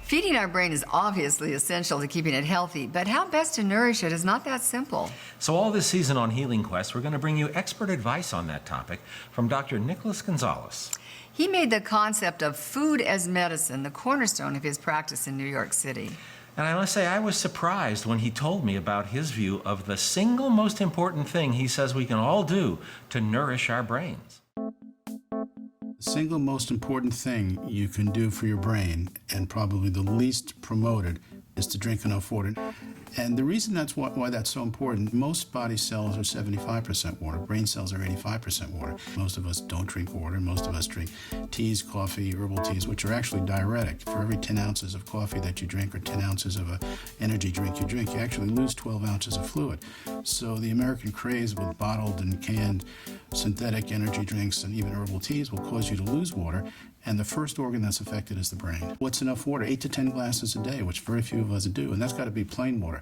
Feeding our brain is obviously essential to keeping it healthy, but how best to nourish it is not that simple. So all this season on Healing Quest, we're going to bring you expert advice on that topic from Dr. Nicholas Gonzalez. He made the concept of food as medicine the cornerstone of his practice in New York City. And I must say, I was surprised when he told me about his view of the single most important thing he says we can all do to nourish our brains. The single most important thing you can do for your brain, and probably the least promoted, is to drink enough water. And the reason why that's so important, most body cells are 75% water, brain cells are 85% water. Most of us don't drink water. Most of us drink teas, coffee, herbal teas, which are actually diuretic. For every 10 ounces of coffee that you drink or 10 ounces of an energy drink you drink, you actually lose 12 ounces of fluid. So the American craze with bottled and canned synthetic energy drinks and even herbal teas will cause you to lose water. And the first organ that's affected is the brain. What's enough water? 8 to 10 glasses a day, which very few of us do. And that's got to be plain water.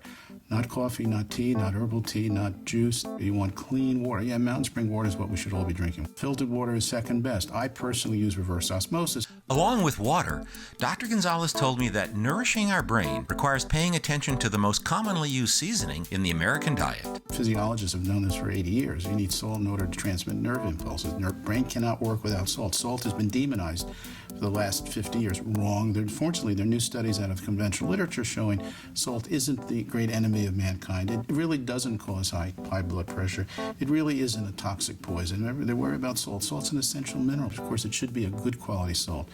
Not coffee, not tea, not herbal tea, not juice. You want clean water. Yeah, mountain spring water is what we should all be drinking. Filtered water is second best. I personally use reverse osmosis. Along with water, Dr. Gonzalez told me that nourishing our brain requires paying attention to the most commonly used seasoning in the American diet. Physiologists have known this for 80 years. You need salt in order to transmit nerve impulses. Brain cannot work without salt. Salt has been demonized for the last 50 years. Wrong. Fortunately, there are new studies out of conventional literature showing salt isn't the great enemy of mankind. It really doesn't cause high blood pressure. It really isn't a toxic poison. Remember, they worry about salt. Salt's an essential mineral. Of course, it should be a good quality salt.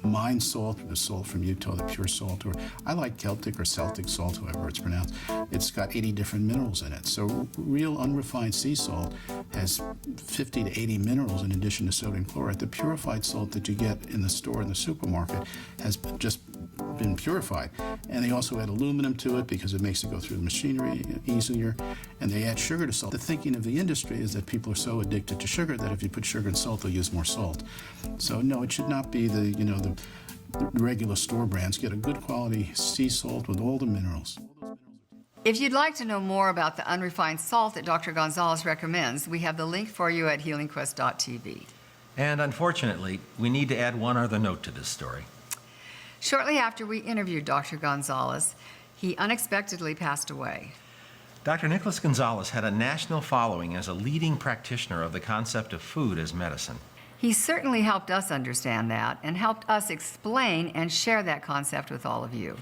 Mine salt, the salt from Utah, the pure salt, or I like Celtic or Celtic salt, however it's pronounced. It's got 80 different minerals in it. So real unrefined sea salt has 50 to 80 minerals in addition to sodium chloride. The purified salt that you get in the store, in the supermarket, has just been purified. And they also add aluminum to it because it makes it go through the machinery easier. And they add sugar to salt. The thinking of the industry is that people are so addicted to sugar that if you put sugar and salt, they'll use more salt. So no, it should not be the regular store brands. Get a good quality sea salt with all the minerals. If you'd like to know more about the unrefined salt that Dr. Gonzalez recommends, we have the link for you at healingquest.tv. And unfortunately, we need to add one other note to this story. Shortly after we interviewed Dr. Gonzalez, he unexpectedly passed away. Dr. Nicholas Gonzalez had a national following as a leading practitioner of the concept of food as medicine. He certainly helped us understand that and helped us explain and share that concept with all of you.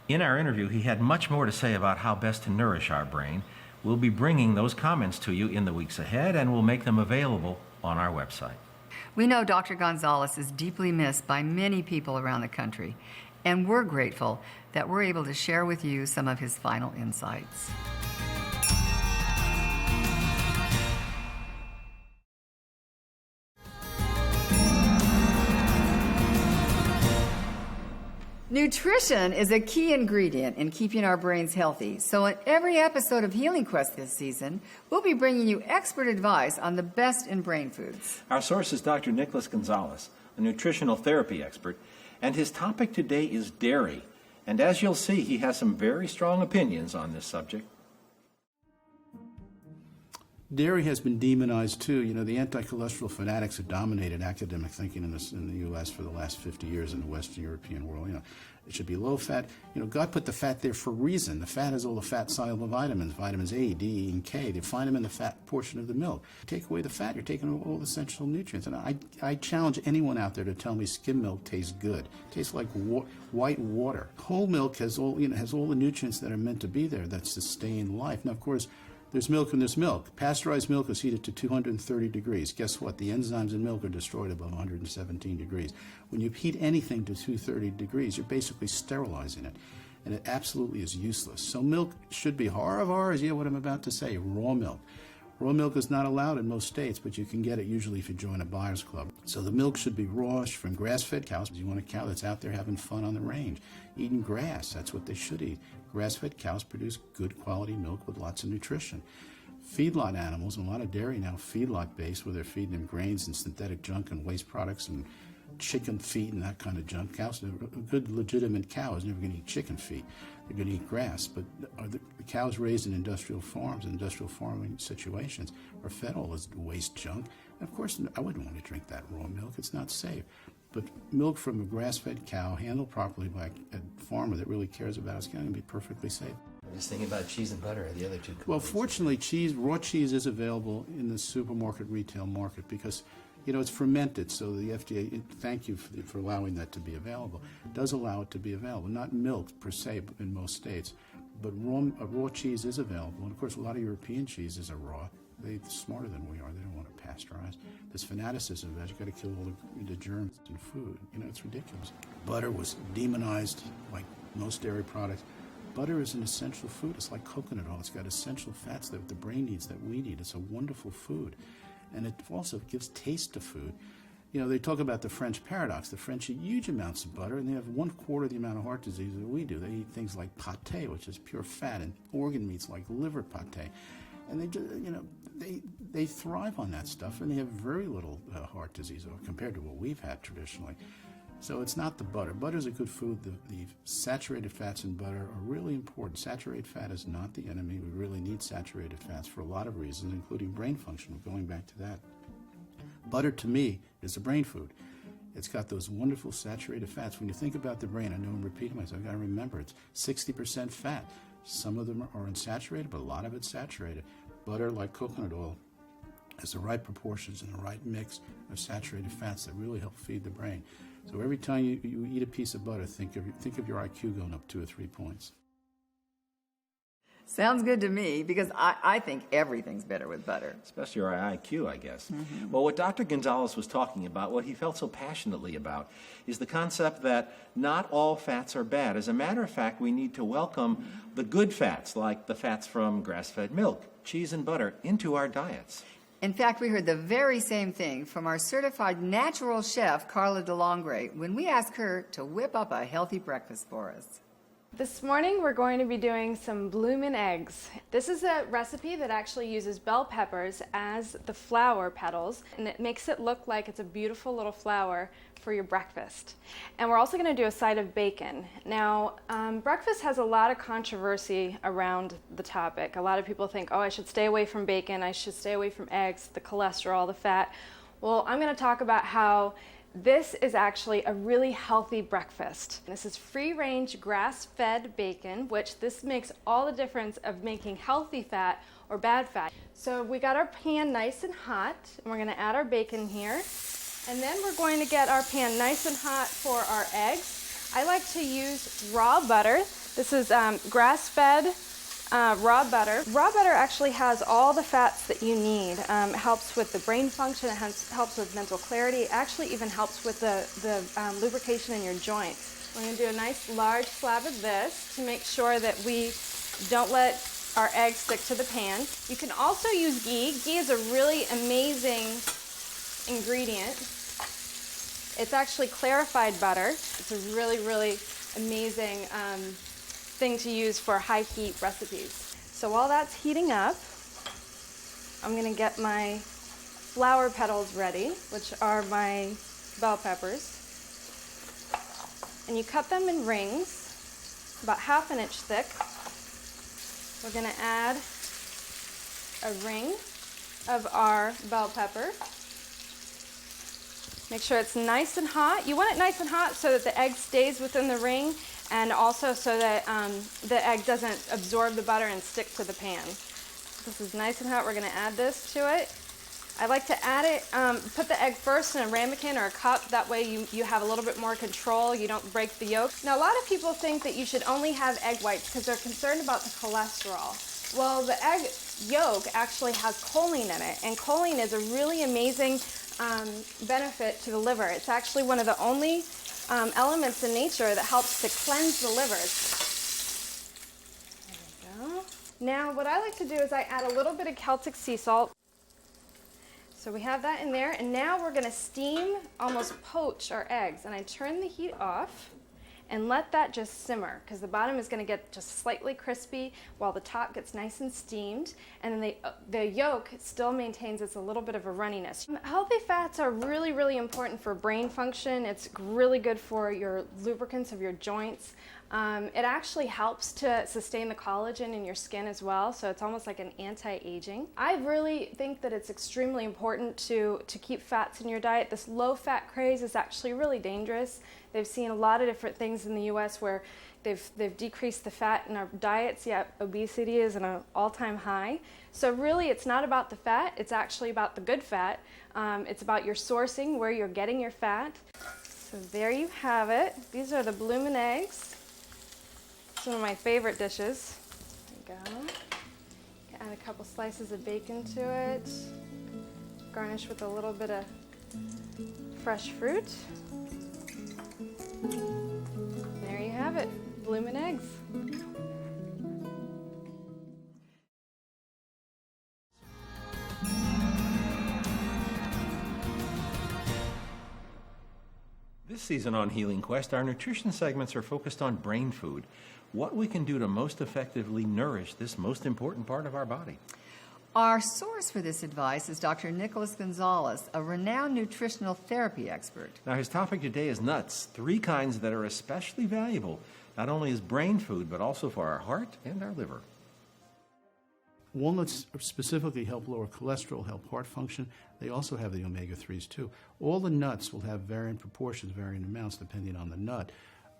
In our interview, he had much more to say about how best to nourish our brain. We'll be bringing those comments to you in the weeks ahead, and we'll make them available on our website. We know Dr. Gonzalez is deeply missed by many people around the country, and we're grateful that we're able to share with you some of his final insights. Nutrition is a key ingredient in keeping our brains healthy. So in every episode of Healing Quest this season, we'll be bringing you expert advice on the best in brain foods. Our source is Dr. Nicholas Gonzalez, a nutritional therapy expert, and his topic today is dairy. And as you'll see, he has some very strong opinions on this subject. Dairy has been demonized too. You know, the anti-cholesterol fanatics have dominated academic thinking in the U.S. for the last 50 years in the Western European world. You know, it should be low fat. You know, God put the fat there for a reason. The fat has all the fat-soluble vitamins, vitamins A, D, E, and K. They find them in the fat portion of the milk. Take away the fat, you're taking all the essential nutrients. And I challenge anyone out there to tell me skim milk tastes good. It tastes like white water. Whole milk has all the nutrients that are meant to be there that sustain life. Now, of course, there's milk and there's milk. Pasteurized milk is heated to 230 degrees. Guess what? The enzymes in milk are destroyed above 117 degrees. When you heat anything to 230 degrees, you're basically sterilizing it. And it absolutely is useless. So milk should be horror, yeah, what I'm about to say, raw milk. Raw milk is not allowed in most states, but you can get it usually if you join a buyer's club. So the milk should be raw from grass-fed cows. You want a cow that's out there having fun on the range, eating grass. That's what they should eat. Grass-fed cows produce good quality milk with lots of nutrition. Feedlot animals, and a lot of dairy now feedlot-based, where they're feeding them grains and synthetic junk and waste products and chicken feet and that kind of junk. Cows, a good legitimate cow is never going to eat chicken feet. They're going to eat grass. But are the cows raised in industrial farms, industrial farming situations, are fed all this waste junk? And of course, I wouldn't want to drink that raw milk. It's not safe. But milk from a grass-fed cow, handled properly by a farmer that really cares about it, is going to be perfectly safe. I'm just thinking about cheese and butter, the other two components. Well, fortunately, raw cheese is available in the supermarket retail market because, it's fermented. So the FDA, thank you for allowing that to be available, does allow it to be available. Not milk per se in most states, but raw cheese is available. And of course, a lot of European cheeses are raw. They're smarter than we are. They don't want to pasteurize. This fanaticism that you've got to kill all the germs in food. It's ridiculous. Butter was demonized like most dairy products. Butter is an essential food. It's like coconut oil. It's got essential fats that the brain needs, that we need. It's a wonderful food. And it also gives taste to food. They talk about the French paradox. The French eat huge amounts of butter, and they have 1/4 the amount of heart disease that we do. They eat things like pâté, which is pure fat, and organ meats like liver pâté. And they thrive on that stuff, and they have very little heart disease compared to what we've had traditionally. So it's not the butter. Butter is a good food. The saturated fats in butter are really important. Saturated fat is not the enemy. We really need saturated fats for a lot of reasons, including brain function. Going back to that. Butter, to me, is a brain food. It's got those wonderful saturated fats. When you think about the brain, I know I'm repeating myself, I've got to remember it's 60% fat. Some of them are unsaturated, but a lot of it's saturated. Butter, like coconut oil, has the right proportions and the right mix of saturated fats that really help feed the brain. So every time you eat a piece of butter, think of your IQ going up 2 or 3 points. Sounds good to me because I think everything's better with butter. Especially our IQ, I guess. Mm-hmm. Well, what Dr. Gonzalez was talking about, what he felt so passionately about, is the concept that not all fats are bad. As a matter of fact, we need to welcome the good fats, like the fats from grass-fed milk, cheese, and butter, into our diets. In fact, we heard the very same thing from our certified natural chef, Carla DeLongre, when we asked her to whip up a healthy breakfast for us. This morning we're going to be doing some bloomin' eggs. This is a recipe that actually uses bell peppers as the flower petals, and it makes it look like it's a beautiful little flower for your breakfast. And we're also going to do a side of bacon. Now, breakfast has a lot of controversy around the topic. A lot of people think, I should stay away from bacon, I should stay away from eggs, the cholesterol, the fat. Well, I'm going to talk about how this is actually a really healthy breakfast. This is free-range grass-fed bacon, which this makes all the difference of making healthy fat or bad fat. So we got our pan nice and hot, and we're going to add our bacon here. And then we're going to get our pan nice and hot for our eggs. I like to use raw butter. This is grass-fed raw butter. Raw butter actually has all the fats that you need. It helps with the brain function, it helps with mental clarity, it actually even helps with the lubrication in your joints. We're going to do a nice large slab of this to make sure that we don't let our eggs stick to the pan. You can also use ghee. Ghee is a really amazing ingredient. It's actually clarified butter. It's a really, really amazing thing to use for high heat recipes. So while that's heating up, I'm going to get my flower petals ready, which are my bell peppers. And you cut them in rings, about 1/2 inch thick. We're going to add a ring of our bell pepper. Make sure it's nice and hot. You want it nice and hot so that the egg stays within the ring, and also so that the egg doesn't absorb the butter and stick to the pan. This is nice and hot. We're going to add this to it. I like to add it, put the egg first in a ramekin or a cup. That way you have a little bit more control. You don't break the yolk. Now, a lot of people think that you should only have egg whites because they're concerned about the cholesterol. Well, the egg yolk actually has choline in it, and choline is a really amazing benefit to the liver. It's actually one of the only elements in nature that helps to cleanse the liver. There we go. Now, what I like to do is I add a little bit of Celtic sea salt. So we have that in there, and now we're going to steam, almost poach our eggs. And I turn the heat off, and let that just simmer, because the bottom is going to get just slightly crispy while the top gets nice and steamed, and then the yolk still maintains its a little bit of a runniness. Healthy fats are really, really important for brain function. It's really good for your lubricants of your joints. It actually helps to sustain the collagen in your skin as well, so it's almost like an anti-aging. I really think that it's extremely important to keep fats in your diet. This low-fat craze is actually really dangerous. They've seen a lot of different things in the U.S. where they've decreased the fat in our diets, yet obesity is at an all-time high. So really, it's not about the fat, it's actually about the good fat. It's about your sourcing, where you're getting your fat. So there you have it. These are the bloomin' eggs. It's one of my favorite dishes. There you go. Add a couple slices of bacon to it. Garnish with a little bit of fresh fruit. There you have it, bloomin' eggs. This season on Healing Quest, our nutrition segments are focused on brain food, what we can do to most effectively nourish this most important part of our body. Our source for this advice is Dr. Nicholas Gonzalez, a renowned nutritional therapy expert. Now, his topic today is nuts, 3 kinds that are especially valuable, not only as brain food, but also for our heart and our liver. Walnuts specifically help lower cholesterol, help heart function. They also have the omega-3s too. All the nuts will have varying proportions, varying amounts, depending on the nut,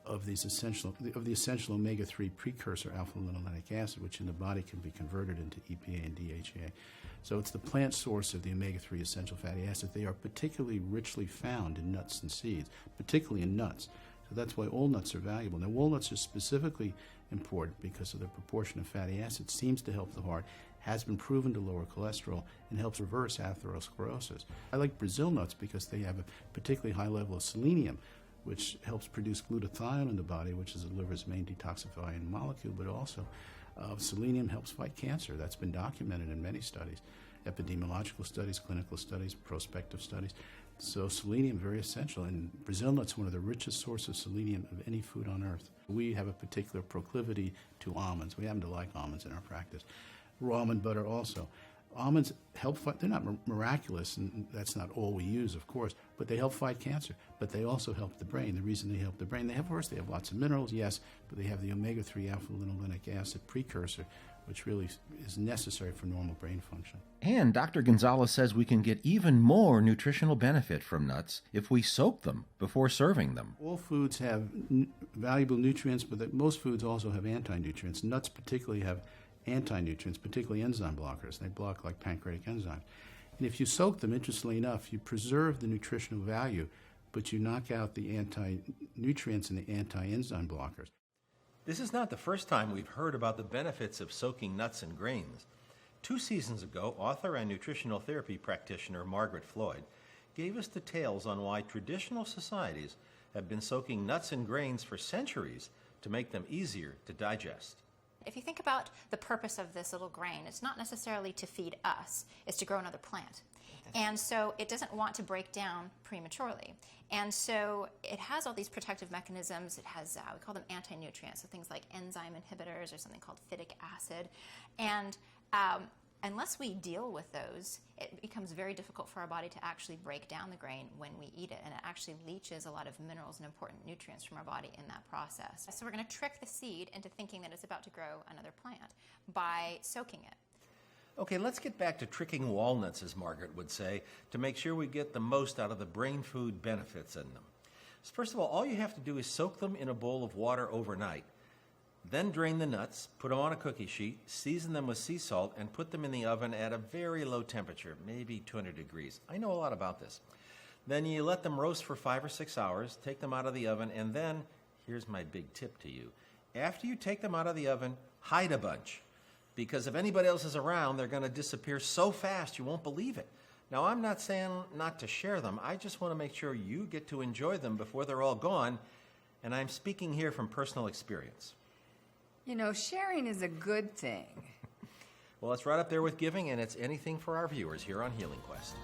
of the essential omega-3 precursor alpha-linolenic acid, which in the body can be converted into EPA and DHA. So it's the plant source of the omega-3 essential fatty acids. They are particularly richly found in nuts and seeds, particularly in nuts. So that's why all nuts are valuable. Now, walnuts are specifically important because of their proportion of fatty acids, seems to help the heart, has been proven to lower cholesterol, and helps reverse atherosclerosis. I like Brazil nuts because they have a particularly high level of selenium, which helps produce glutathione in the body, which is the liver's main detoxifying molecule, but also selenium helps fight cancer. That's been documented in many studies, epidemiological studies, clinical studies, prospective studies. So selenium, very essential, and Brazil nuts, one of the richest sources of selenium of any food on earth. We have a particular proclivity to almonds. We happen to like almonds in our practice. Raw almond butter also. Almonds help fight, they're not miraculous, and that's not all we use, of course, but they help fight cancer. But they also help the brain. The reason they help the brain, they have lots of minerals, yes, but they have the omega-3 alpha-linolenic acid precursor, which really is necessary for normal brain function. And Dr. Gonzalez says we can get even more nutritional benefit from nuts if we soak them before serving them. All foods have valuable nutrients, but most foods also have anti-nutrients. Nuts particularly have anti-nutrients, particularly enzyme blockers. They block like pancreatic enzymes. And if you soak them, interestingly enough, you preserve the nutritional value, but you knock out the anti-nutrients and the anti-enzyme blockers. This is not the first time we've heard about the benefits of soaking nuts and grains. 2 seasons ago, author and nutritional therapy practitioner Margaret Floyd gave us details on why traditional societies have been soaking nuts and grains for centuries to make them easier to digest. If you think about the purpose of this little grain, it's not necessarily to feed us, it's to grow another plant. And so it doesn't want to break down prematurely. And so it has all these protective mechanisms. It has, we call them anti-nutrients, so things like enzyme inhibitors or something called phytic acid. And unless we deal with those, it becomes very difficult for our body to actually break down the grain when we eat it, and it actually leaches a lot of minerals and important nutrients from our body in that process. So we're going to trick the seed into thinking that it's about to grow another plant by soaking it. Okay, let's get back to tricking walnuts, as Margaret would say, to make sure we get the most out of the brain food benefits in them. So first of all you have to do is soak them in a bowl of water overnight. Then drain the nuts, put them on a cookie sheet, season them with sea salt, and put them in the oven at a very low temperature, maybe 200 degrees. I know a lot about this. Then you let them roast for 5 or 6 hours, take them out of the oven, and then, here's my big tip to you. After you take them out of the oven, hide a bunch. Because if anybody else is around, they're going to disappear so fast you won't believe it. Now, I'm not saying not to share them. I just want to make sure you get to enjoy them before they're all gone, and I'm speaking here from personal experience. You know, sharing is a good thing. Well, it's right up there with giving, and it's anything for our viewers here on Healing Quest.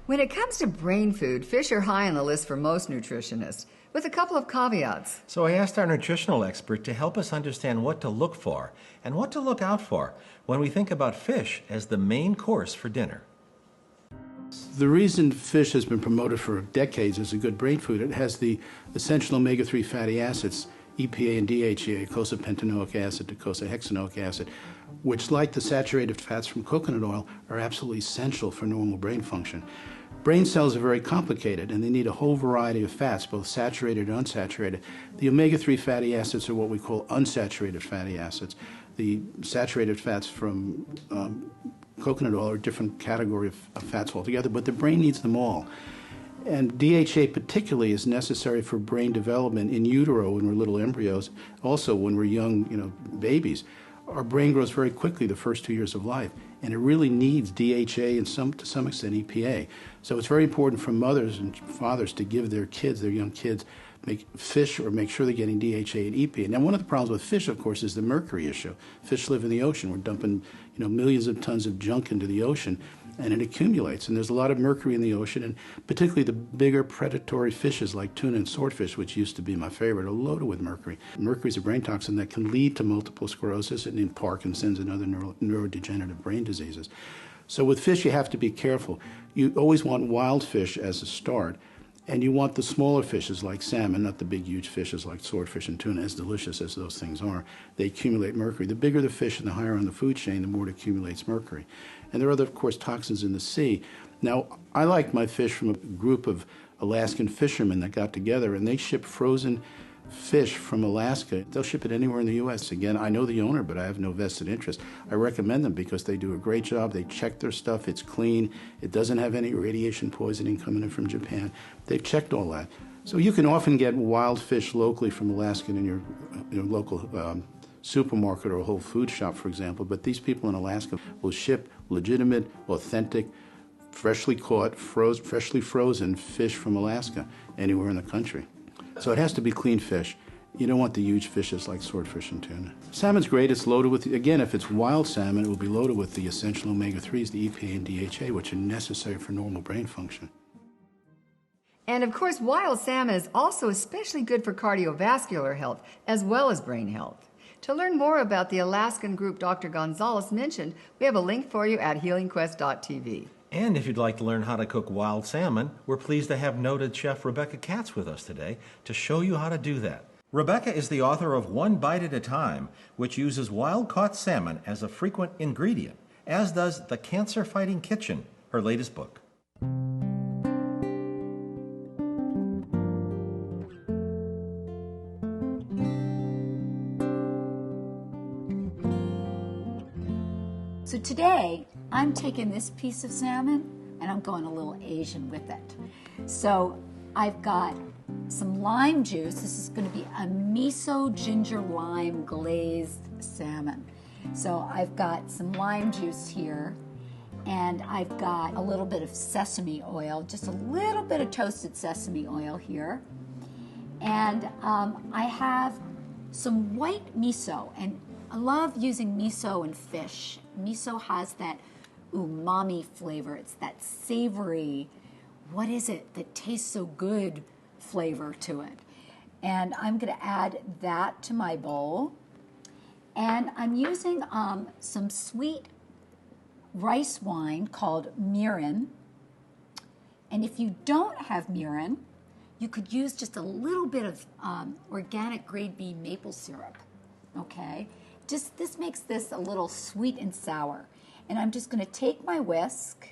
When it comes to brain food, fish are high on the list for most nutritionists, with a couple of caveats. So I asked our nutritional expert to help us understand what to look for and what to look out for when we think about fish as the main course for dinner. The reason fish has been promoted for decades as a good brain food, it has the essential omega-3 fatty acids, EPA and DHEA, docosahexaenoic acid, docosahexaenoic acid, which, like the saturated fats from coconut oil, are absolutely essential for normal brain function. Brain cells are very complicated, and they need a whole variety of fats, both saturated and unsaturated. The omega-3 fatty acids are what we call unsaturated fatty acids. The saturated fats from coconut oil are a different category of fats altogether, but the brain needs them all. And DHA particularly is necessary for brain development in utero when we're little embryos, also when we're young, babies. Our brain grows very quickly the first 2 years of life, and it really needs DHA and to some extent EPA. So it's very important for mothers and fathers to give their young kids, make sure they're getting DHA and EPA. Now, one of the problems with fish, of course, is the mercury issue. Fish live in the ocean. We're dumping, millions of tons of junk into the ocean, and it accumulates. And there's a lot of mercury in the ocean, and particularly the bigger predatory fishes like tuna and swordfish, which used to be my favorite, are loaded with mercury. Mercury is a brain toxin that can lead to multiple sclerosis and in Parkinson's and other neurodegenerative brain diseases. So with fish, you have to be careful. You always want wild fish as a start, and you want the smaller fishes like salmon, not the big, huge fishes like swordfish and tuna, as delicious as those things are. They accumulate mercury. The bigger the fish and the higher on the food chain, the more it accumulates mercury. And there are other, of course, toxins in the sea. Now, I like my fish from a group of Alaskan fishermen that got together, and they ship frozen fish from Alaska. They'll ship it anywhere in the U.S. Again, I know the owner, but I have no vested interest. I recommend them because they do a great job. They check their stuff. It's clean. It doesn't have any radiation poisoning coming in from Japan. They've checked all that. So you can often get wild fish locally from Alaska in your local supermarket or a Whole Food shop, for example. But these people in Alaska will ship legitimate, authentic, freshly caught, freshly frozen fish from Alaska anywhere in the country. So it has to be clean fish. You don't want the huge fishes like swordfish and tuna. Salmon's great. It's loaded with, again, if it's wild salmon, it will be loaded with the essential omega-3s, the EPA and DHA, which are necessary for normal brain function. And of course, wild salmon is also especially good for cardiovascular health as well as brain health. To learn more about the Alaskan group Dr. Gonzalez mentioned, we have a link for you at healingquest.tv. And if you'd like to learn how to cook wild salmon, we're pleased to have noted chef Rebecca Katz with us today to show you how to do that. Rebecca is the author of One Bite at a Time, which uses wild-caught salmon as a frequent ingredient, as does The Cancer-Fighting Kitchen, her latest book. So today, I'm taking this piece of salmon and I'm going a little Asian with it. So I've got some lime juice. This is going to be a miso ginger lime glazed salmon. So I've got some lime juice here, and I've got a little bit of sesame oil, just a little bit of toasted sesame oil here. And I have some white miso, and I love using miso in fish. Miso has that umami flavor. It's that savory, what is it that tastes so good flavor to it. And I'm going to add that to my bowl. And I'm using some sweet rice wine called mirin. And if you don't have mirin, you could use just a little bit of organic grade B maple syrup, okay? This makes this a little sweet and sour. And I'm just going to take my whisk,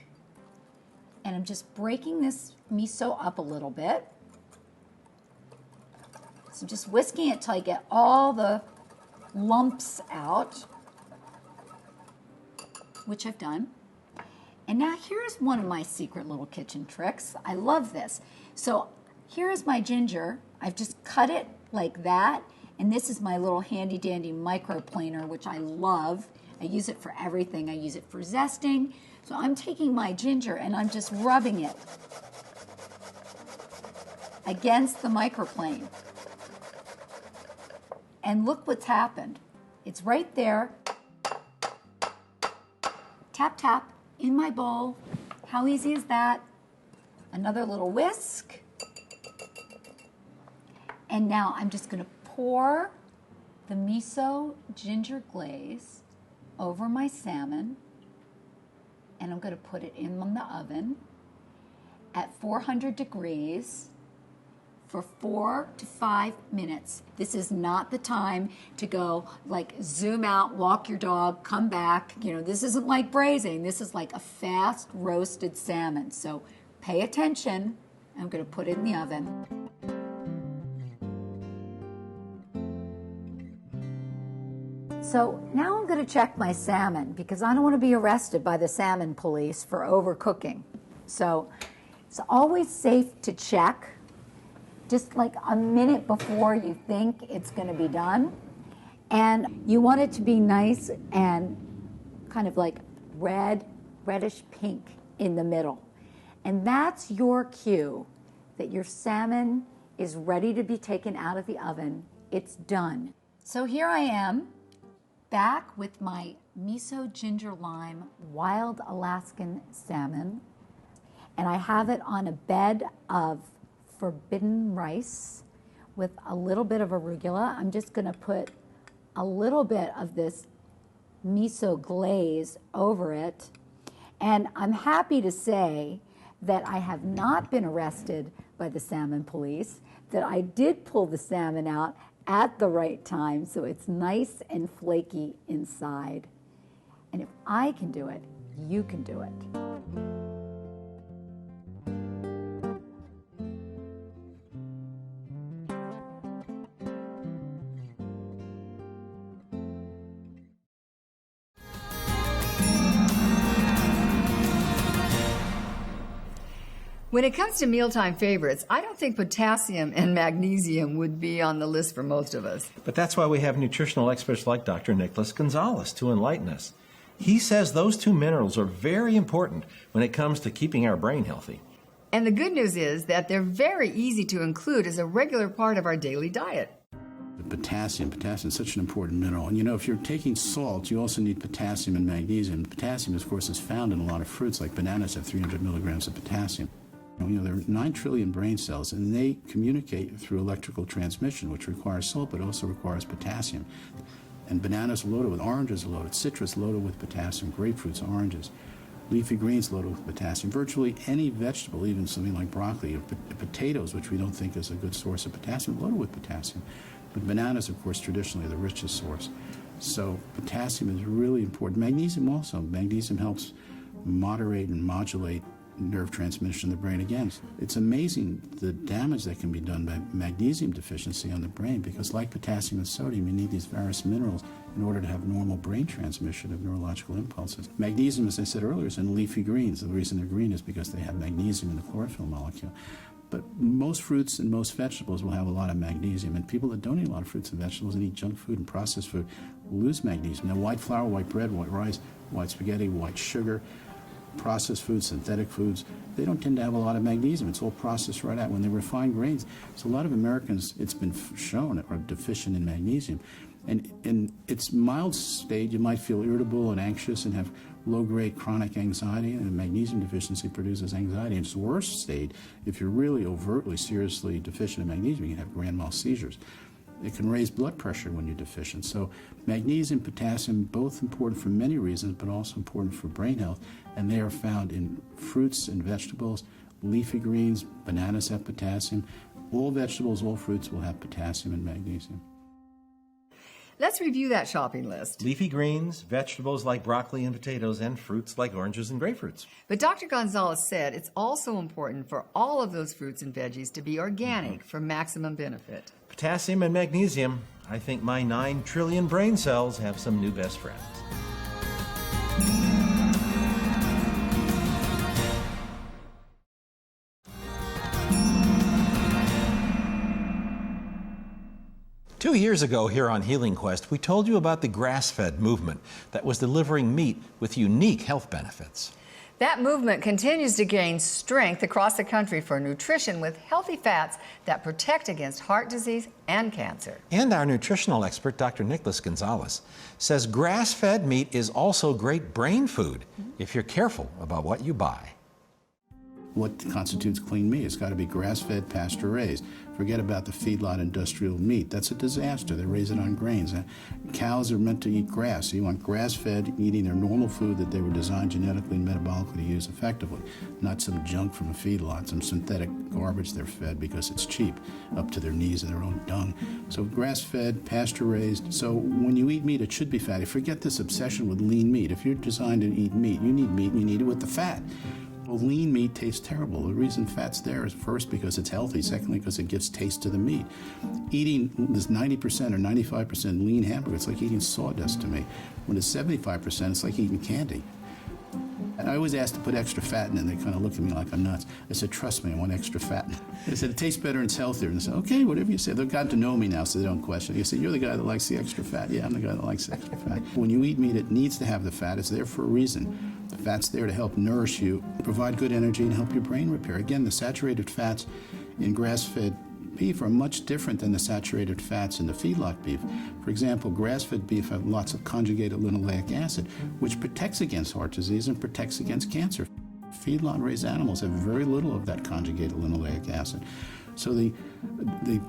and I'm just breaking this miso up a little bit. So just whisking it till I get all the lumps out, which I've done. And now here's one of my secret little kitchen tricks. I love this. So here's my ginger. I've just cut it like that. And this is my little handy dandy microplaner, which I love. I use it for everything. I use it for zesting. So I'm taking my ginger and I'm just rubbing it against the microplane. And look what's happened. It's right there. Tap, tap, in my bowl. How easy is that? Another little whisk. And now I'm just going to pour the miso ginger glaze over my salmon, and I'm going to put it in the oven at 400 degrees for 4 to 5 minutes. This is not the time to go like zoom out, walk your dog, come back. You know, this isn't like braising. This is like a fast roasted salmon. So pay attention. I'm going to put it in the oven. So now I'm going to check my salmon because I don't want to be arrested by the salmon police for overcooking. So it's always safe to check just like a minute before you think it's going to be done. And you want it to be nice and kind of like reddish pink in the middle. And that's your cue that your salmon is ready to be taken out of the oven. It's done. So here I am, back with my miso ginger lime wild Alaskan salmon, and I have it on a bed of forbidden rice with a little bit of arugula. I'm just going to put a little bit of this miso glaze over it, and I'm happy to say that I have not been arrested by the salmon police, that I did pull the salmon out at the right time, so it's nice and flaky inside. And if I can do it, you can do it. When it comes to mealtime favorites, I don't think potassium and magnesium would be on the list for most of us. But that's why we have nutritional experts like Dr. Nicholas Gonzalez to enlighten us. He says those two minerals are very important when it comes to keeping our brain healthy. And the good news is that they're very easy to include as a regular part of our daily diet. Potassium is such an important mineral. And you know, if you're taking salt, you also need potassium and magnesium. Potassium, of course, is found in a lot of fruits, like bananas have 300 milligrams of potassium. You know, there are 9 trillion brain cells, and they communicate through electrical transmission, which requires salt, but also requires potassium. And bananas are loaded with, oranges are loaded, citrus loaded with potassium, grapefruits, oranges, leafy greens loaded with potassium. Virtually any vegetable, even something like broccoli, or potatoes, which we don't think is a good source of potassium, loaded with potassium. But bananas, of course, traditionally are the richest source. So potassium is really important. Magnesium also. Magnesium helps moderate and modulate nerve transmission in the brain. Again, it's amazing the damage that can be done by magnesium deficiency on the brain, because like potassium and sodium, you need these various minerals in order to have normal brain transmission of neurological impulses. Magnesium, as I said earlier, is in leafy greens. The reason they're green is because they have magnesium in the chlorophyll molecule. But most fruits and most vegetables will have a lot of magnesium, and people that don't eat a lot of fruits and vegetables and eat junk food and processed food lose magnesium. Now, white flour, white bread, white rice, white spaghetti, white sugar, processed foods, synthetic foods, they don't tend to have a lot of magnesium. It's all processed right out. When they refine grains, so a lot of Americans, it's been shown, are deficient in magnesium. And in its mild state, you might feel irritable and anxious and have low-grade chronic anxiety, and magnesium deficiency produces anxiety. In its worst state, if you're really overtly, seriously deficient in magnesium, you can have grand mal seizures. It can raise blood pressure when you're deficient. So magnesium, potassium, both important for many reasons, but also important for brain health. And they are found in fruits and vegetables, leafy greens, bananas have potassium. All vegetables, all fruits will have potassium and magnesium. Let's review that shopping list. Leafy greens, vegetables like broccoli and potatoes, and fruits like oranges and grapefruits. But Dr. Gonzalez said it's also important for all of those fruits and veggies to be organic for maximum benefit. Potassium and magnesium. I think my 9 trillion brain cells have some new best friends. Two years ago here on Healing Quest, we told you about the grass-fed movement that was delivering meat with unique health benefits. That movement continues to gain strength across the country for nutrition with healthy fats that protect against heart disease and cancer. And our nutritional expert, Dr. Nicholas Gonzalez, says grass-fed meat is also great brain food if you're careful about what you buy. what constitutes clean meat. It's got to be grass-fed, pasture-raised. Forget about the feedlot industrial meat. That's a disaster. They raise it on grains. Cows are meant to eat grass. So you want grass-fed, eating their normal food that they were designed genetically and metabolically to use effectively, not some junk from a feedlot, some synthetic garbage they're fed because it's cheap, up to their knees in their own dung. So grass-fed, pasture-raised. So when you eat meat, it should be fatty. Forget this obsession with lean meat. If you're designed to eat meat, you need it with the fat. Well, lean meat tastes terrible. The reason fat's there is first because it's healthy, secondly because it gives taste to the meat. Eating this 90% or 95% lean hamburger, it's like eating sawdust to me. When it's 75%, it's like eating candy. And I always ask to put extra fat in it, and they kind of look at me like I'm nuts. I said, trust me, I want extra fat. They said, it tastes better and it's healthier. And I said, okay, whatever you say. They've gotten to know me now, so they don't question it. You say, you're the guy that likes the extra fat. Yeah, I'm the guy that likes the extra fat. When you eat meat, it needs to have the fat. It's there for a reason. The fat's there to help nourish you, provide good energy, and help your brain repair. Again, the saturated fats in grass-fed beef are much different than the saturated fats in the feedlot beef. For example, grass-fed beef have lots of conjugated linoleic acid, which protects against heart disease and protects against cancer. Feedlot-raised animals have very little of that conjugated linoleic acid. So the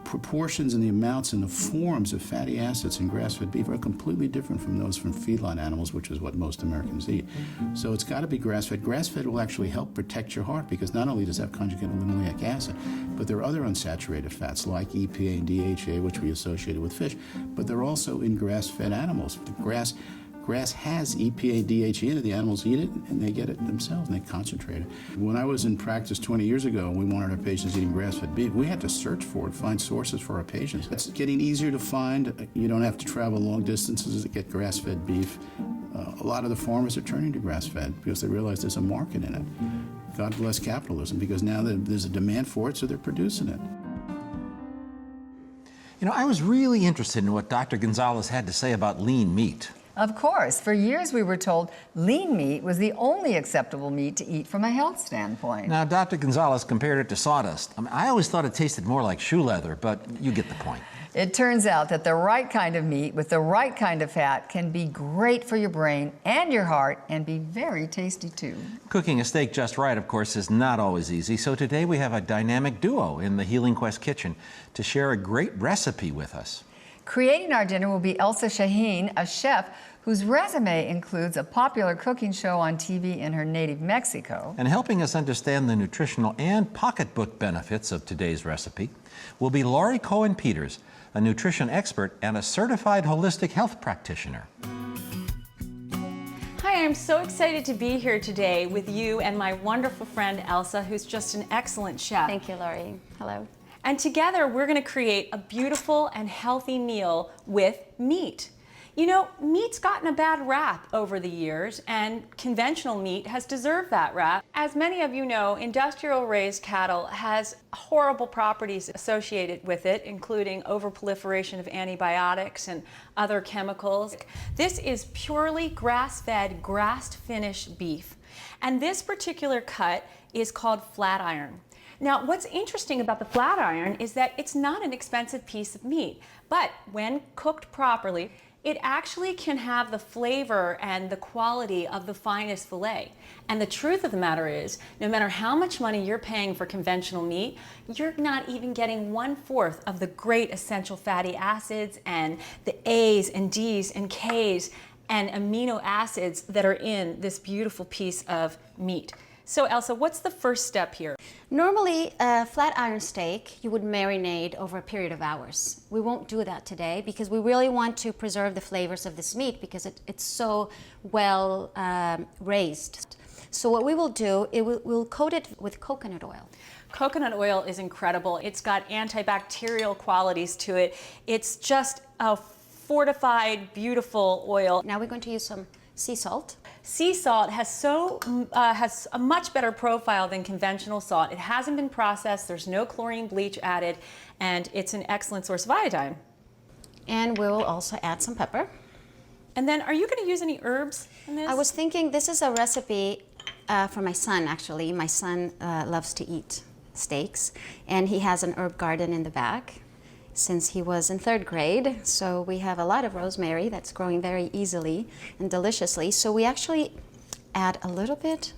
proportions and the amounts and the forms of fatty acids in grass-fed beef are completely different from those from feedlot animals, which is what most Americans eat. So it's got to be grass-fed. Grass-fed will actually help protect your heart because not only does it have conjugated linoleic acid, but there are other unsaturated fats like EPA and DHA, which we associated with fish, but they're also in grass-fed animals. The grass has EPA, DHA in it. The animals eat it, and they get it themselves, and they concentrate it. When I was in practice 20 years ago, and we wanted our patients eating grass-fed beef, we had to search for it, find sources for our patients. It's getting easier to find. You don't have to travel long distances to get grass-fed beef. A lot of the farmers are turning to grass-fed because they realize there's a market in it. God bless capitalism, because now there's a demand for it, so they're producing it. You know, I was really interested in what Dr. Gonzalez had to say about lean meat. Of course, for years we were told lean meat was the only acceptable meat to eat from a health standpoint. Now, Dr. Gonzalez compared it to sawdust. I always thought it tasted more like shoe leather, but you get the point. It turns out that the right kind of meat with the right kind of fat can be great for your brain and your heart and be very tasty too. Cooking a steak just right, of course, is not always easy, so today we have a dynamic duo in the Healing Quest kitchen to share a great recipe with us. Creating our dinner will be Elsa Shaheen, a chef whose resume includes a popular cooking show on TV in her native Mexico. And helping us understand the nutritional and pocketbook benefits of today's recipe will be Laurie Cohen-Peters, a nutrition expert and a certified holistic health practitioner. Hi, I'm so excited to be here today with you and my wonderful friend Elsa, who's just an excellent chef. Thank you, Laurie. Hello. And together we're going to create a beautiful and healthy meal with meat. You know, meat's gotten a bad rap over the years, and conventional meat has deserved that rap. As many of you know, industrial raised cattle has horrible properties associated with it, including overproliferation of antibiotics and other chemicals. This is purely grass-fed, grass-finished beef. And this particular cut is called flat iron. Now, what's interesting about the flat iron is that it's not an expensive piece of meat, but when cooked properly, it actually can have the flavor and the quality of the finest filet. And the truth of the matter is, no matter how much money you're paying for conventional meat, you're not even getting 1/4 of the great essential fatty acids and the A's and D's and K's and amino acids that are in this beautiful piece of meat. So Elsa, what's the first step here? Normally, a flat iron steak, you would marinate over a period of hours. We won't do that today because we really want to preserve the flavors of this meat because it's so well raised. So what we will do, we'll coat it with coconut oil. Coconut oil is incredible. It's got antibacterial qualities to it. It's just a fortified, beautiful oil. Now we're going to use some sea salt. Sea salt has a much better profile than conventional salt. It hasn't been processed, there's no chlorine bleach added, and it's an excellent source of iodine. And we will also add some pepper. And then, are you going to use any herbs in this? I was thinking this is a recipe for my son, actually. My son loves to eat steaks, and he has an herb garden in the back since he was in 3rd grade. So we have a lot of rosemary that's growing very easily and deliciously. So we actually add a little bit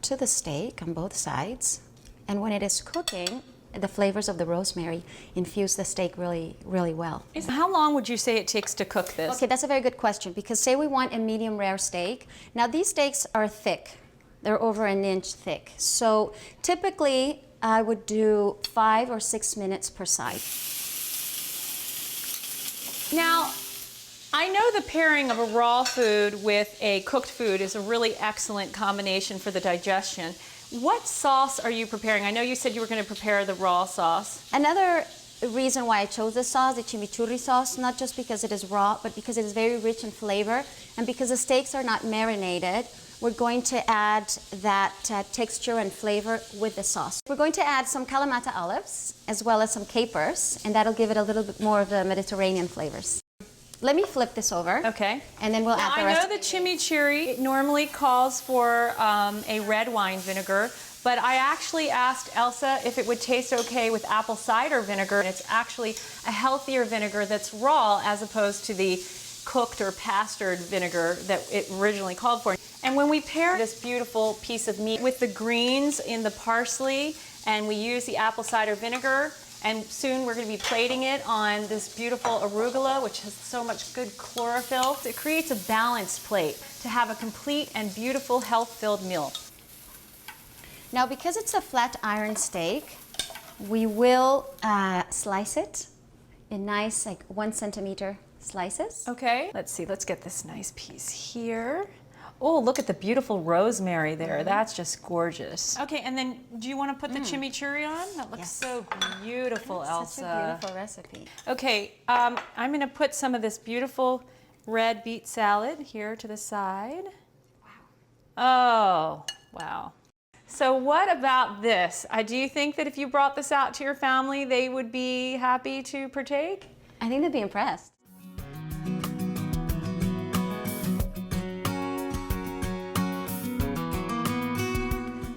to the steak on both sides. And when it is cooking, the flavors of the rosemary infuse the steak really, really well. How long would you say it takes to cook this? Okay, that's a very good question, because say we want a medium rare steak. Now these steaks are thick. They're over an inch thick. So typically I would do 5 or 6 minutes per side. Now, I know the pairing of a raw food with a cooked food is a really excellent combination for the digestion. What sauce are you preparing? I know you said you were going to prepare the raw sauce. Another reason why I chose this sauce, the chimichurri sauce, not just because it is raw, but because it is very rich in flavor, and because the steaks are not marinated, we're going to add that texture and flavor with the sauce. We're going to add some Kalamata olives, as well as some capers, and that'll give it a little bit more of the Mediterranean flavors. Let me flip this over. Okay. And then we'll add the rest. I know the chimichurri, it normally calls for a red wine vinegar, but I actually asked Elsa if it would taste okay with apple cider vinegar. It's actually a healthier vinegar that's raw as opposed to the cooked or pastured vinegar that it originally called for. And when we pair this beautiful piece of meat with the greens in the parsley, and we use the apple cider vinegar, and soon we're going to be plating it on this beautiful arugula, which has so much good chlorophyll. It creates a balanced plate to have a complete and beautiful health-filled meal. Now, because it's a flat iron steak, we will slice it in nice, like 1 centimeter slices. Okay, let's see, let's get this nice piece here. Oh, look at the beautiful rosemary there. That's just gorgeous. Okay, and then do you want to put the chimichurri on? That looks so beautiful, Elsa. Such a beautiful recipe. Okay, I'm going to put some of this beautiful red beet salad here to the side. Wow. Oh, wow. So what about this? Do you think that if you brought this out to your family, they would be happy to partake? I think they'd be impressed.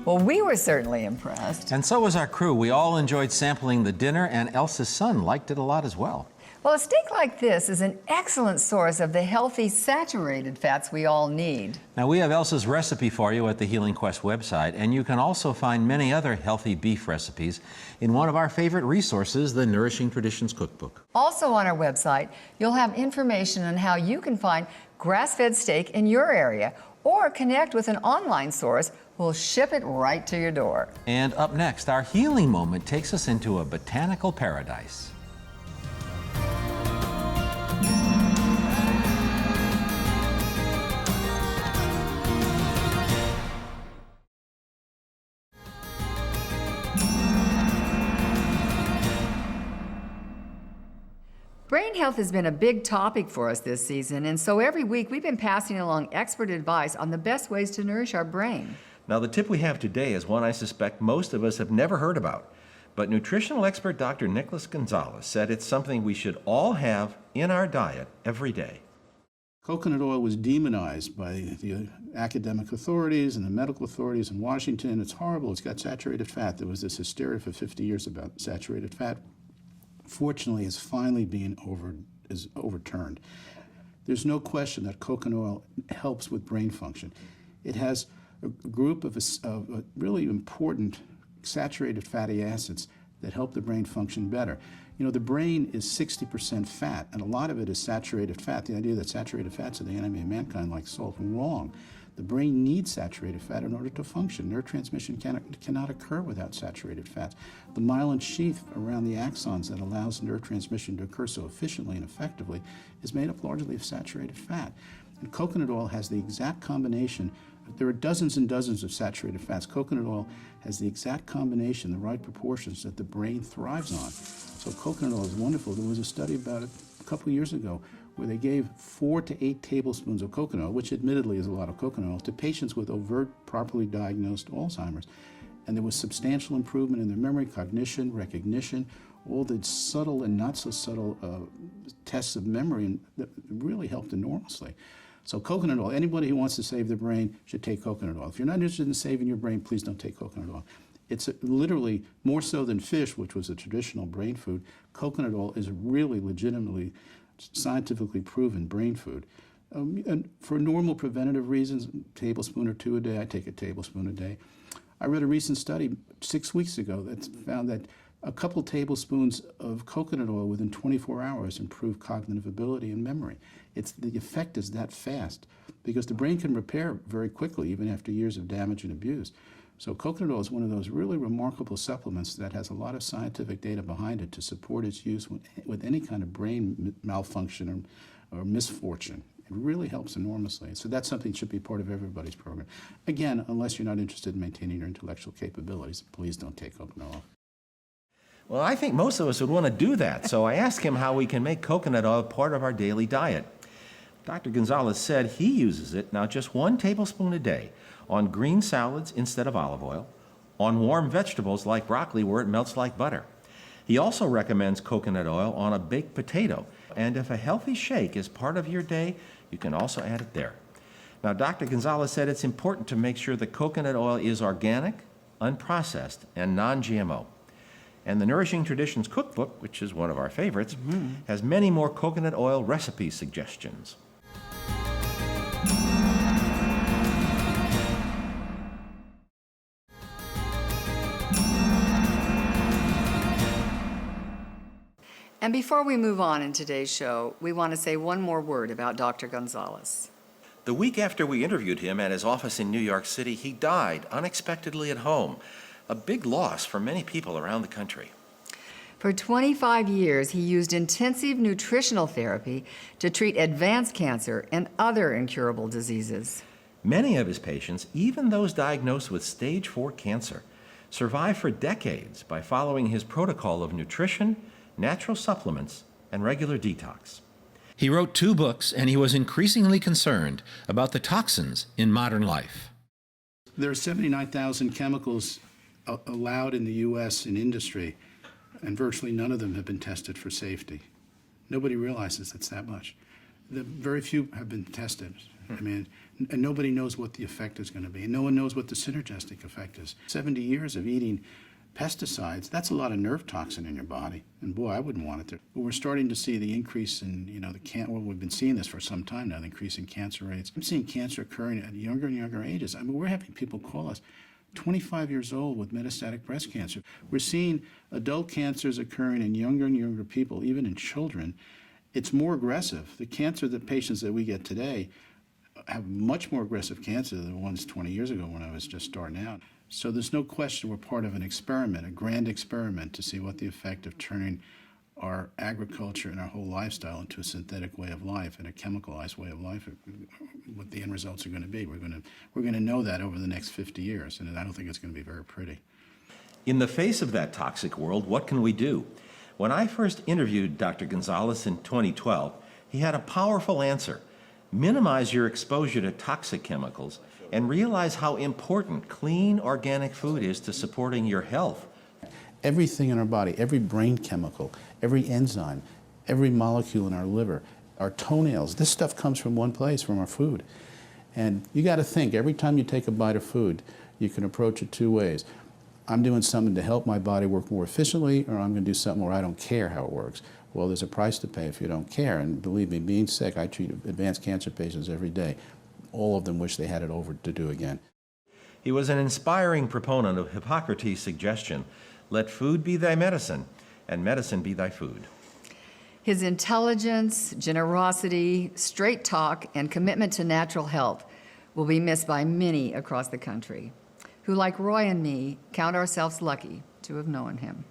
Well, we were certainly impressed. And so was our crew. We all enjoyed sampling the dinner, and Elsa's son liked it a lot as well. Well, a steak like this is an excellent source of the healthy saturated fats we all need. Now, we have Elsa's recipe for you at the Healing Quest website, and you can also find many other healthy beef recipes in one of our favorite resources, the Nourishing Traditions Cookbook. Also on our website, you'll have information on how you can find grass-fed steak in your area, or connect with an online source who will ship it right to your door. And up next, our healing moment takes us into a botanical paradise. Brain health has been a big topic for us this season, and so every week we've been passing along expert advice on the best ways to nourish our brain. Now, the tip we have today is one I suspect most of us have never heard about. But nutritional expert Dr. Nicholas Gonzalez said it's something we should all have in our diet every day. Coconut oil was demonized by the academic authorities and the medical authorities in Washington. It's horrible. It's got saturated fat. There was this hysteria for 50 years about saturated fat. Fortunately, is finally being overturned. There's no question that coconut oil helps with brain function. It has a group of really important saturated fatty acids that help the brain function better. You know, the brain is 60% fat, and a lot of it is saturated fat. The idea that saturated fats are the enemy of mankind, like salt, wrong. The brain needs saturated fat in order to function. Neurotransmission cannot occur without saturated fats. The myelin sheath around the axons that allows neurotransmission to occur so efficiently and effectively is made up largely of saturated fat. And coconut oil has the exact combination. There are dozens and dozens of saturated fats. Coconut oil has the exact combination, the right proportions that the brain thrives on. So coconut oil is wonderful. There was a study about it a couple of years ago where they gave 4 to 8 tablespoons of coconut oil, which admittedly is a lot of coconut oil, to patients with overt, properly diagnosed Alzheimer's. And there was substantial improvement in their memory, cognition, recognition, all the subtle and not so subtle tests of memory that really helped enormously. So coconut oil, anybody who wants to save their brain should take coconut oil. If you're not interested in saving your brain, please don't take coconut oil. It's literally more so than fish, which was a traditional brain food. Coconut oil is really legitimately scientifically proven brain food. And for normal preventative reasons, a tablespoon or 2 a day, I take a tablespoon a day. I read a recent study 6 weeks ago that found that a couple tablespoons of coconut oil within 24 hours improve cognitive ability and memory. The effect is that fast because the brain can repair very quickly even after years of damage and abuse. So coconut oil is one of those really remarkable supplements that has a lot of scientific data behind it to support its use with any kind of brain malfunction or misfortune. It really helps enormously. So that's something that should be part of everybody's program. Again, unless you're not interested in maintaining your intellectual capabilities, please don't take coconut oil. Well, I think most of us would want to do that, so I asked him how we can make coconut oil part of our daily diet. Dr. Gonzalez said he uses it, now just 1 tablespoon a day, on green salads instead of olive oil, on warm vegetables like broccoli where it melts like butter. He also recommends coconut oil on a baked potato, and if a healthy shake is part of your day, you can also add it there. Now, Dr. Gonzalez said it's important to make sure the coconut oil is organic, unprocessed, and non-GMO. And the Nourishing Traditions Cookbook, which is one of our favorites, has many more coconut oil recipe suggestions. And before we move on in today's show, we want to say one more word about Dr. Gonzalez. The week after we interviewed him at his office in New York City, he died unexpectedly at home, a big loss for many people around the country. For 25 years, he used intensive nutritional therapy to treat advanced cancer and other incurable diseases. Many of his patients, even those diagnosed with stage 4 cancer, survived for decades by following his protocol of nutrition, natural supplements, and regular detox. He wrote 2 books, and he was increasingly concerned about the toxins in modern life. There are 79,000 chemicals allowed in the U.S. in industry, and virtually none of them have been tested for safety. Nobody realizes it's that much. Very few have been tested. I mean, and nobody knows what the effect is going to be. And no one knows what the synergistic effect is. 70 years of eating pesticides, that's a lot of nerve toxin in your body. And boy, I wouldn't want it to. But we're starting to see the increase in, well, we've been seeing this for some time now, the increase in cancer rates. I'm seeing cancer occurring at younger and younger ages. I mean, we're having people call us 25 years old with metastatic breast cancer. We're seeing adult cancers occurring in younger and younger people, even in children. It's more aggressive. The cancer that patients that we get today have much more aggressive cancer than the ones 20 years ago when I was just starting out. So there's no question we're part of an experiment, a grand experiment to see what the effect of turning our agriculture and our whole lifestyle into a synthetic way of life and a chemicalized way of life, what the end results are going to be. We're going to know that over the next 50 years, and I don't think it's going to be very pretty. In the face of that toxic world, what can we do? When I first interviewed Dr. Gonzalez in 2012, he had a powerful answer. Minimize your exposure to toxic chemicals and realize how important clean, organic food is to supporting your health. Everything in our body, every brain chemical, every enzyme, every molecule in our liver, our toenails, this stuff comes from one place, from our food. And you got to think, every time you take a bite of food, you can approach it 2 ways. I'm doing something to help my body work more efficiently, or I'm going to do something where I don't care how it works. Well, there's a price to pay if you don't care. And believe me, being sick, I treat advanced cancer patients every day. All of them wish they had it over to do again. He was an inspiring proponent of Hippocrates' suggestion, let food be thy medicine, and medicine be thy food. His intelligence, generosity, straight talk, and commitment to natural health will be missed by many across the country, who, like Roy and me, count ourselves lucky to have known him.